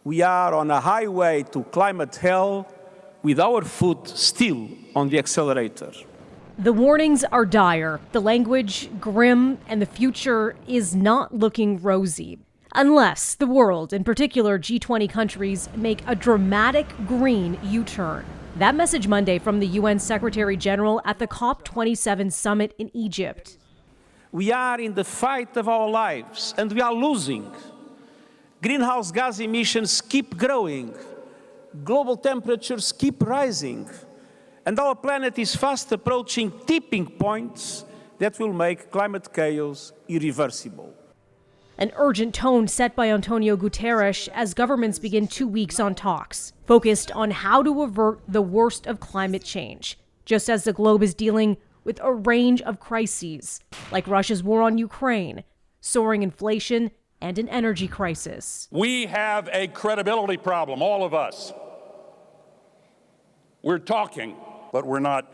We are on a highway to climate hell with our foot still on the accelerator. The warnings are dire, the language grim, and the future is not looking rosy. Unless the world, in particular G20 countries, make a dramatic green U-turn. That message Monday from the UN Secretary General at the COP27 summit in Egypt. We are in the fight of our lives, and we are losing. Greenhouse gas emissions keep growing. Global temperatures keep rising. And our planet is fast approaching tipping points that will make climate chaos irreversible. An urgent tone set by Antonio Guterres as governments begin 2 weeks on talks, focused on how to avert the worst of climate change, just as the globe is dealing with a range of crises, like Russia's war on Ukraine, soaring inflation, and an energy crisis. We have a credibility problem, all of us. We're talking, but we're not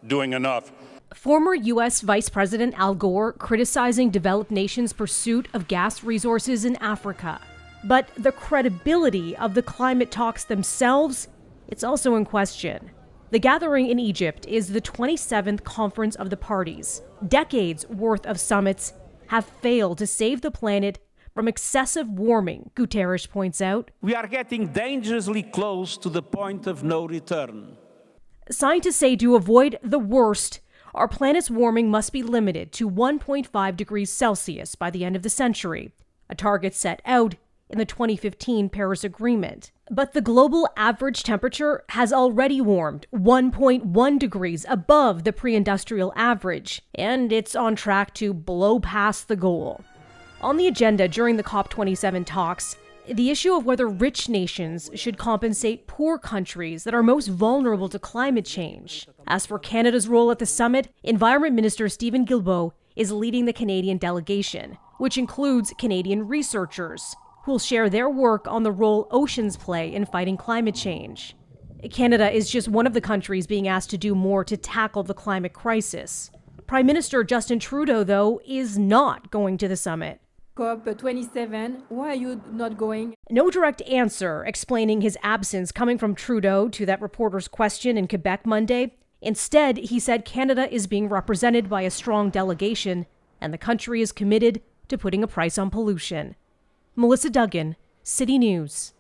doing enough. Former U.S. Vice President Al Gore criticizing developed nations' pursuit of gas resources in Africa. But the credibility of the climate talks themselves, it's also in question. The gathering in Egypt is the 27th conference of the parties. Decades worth of summits have failed to save the planet from excessive warming, Guterres points out. We are getting dangerously close to the point of no return. Scientists say to avoid the worst, our planet's warming must be limited to 1.5 degrees Celsius by the end of the century, a target set out in the 2015 Paris Agreement. But the global average temperature has already warmed 1.1 degrees above the pre-industrial average, and it's on track to blow past the goal. On the agenda during the COP27 talks, the issue of whether rich nations should compensate poor countries that are most vulnerable to climate change. As for Canada's role at the summit, Environment Minister Stephen Guilbeault is leading the Canadian delegation, which includes Canadian researchers, who will share their work on the role oceans play in fighting climate change. Canada is just one of the countries being asked to do more to tackle the climate crisis. Prime Minister Justin Trudeau, though, is not going to the summit. COP27, why are you not going? No direct answer explaining his absence coming from Trudeau to that reporter's question in Quebec Monday. Instead, he said Canada is being represented by a strong delegation and the country is committed to putting a price on pollution. Melissa Duggan, City News.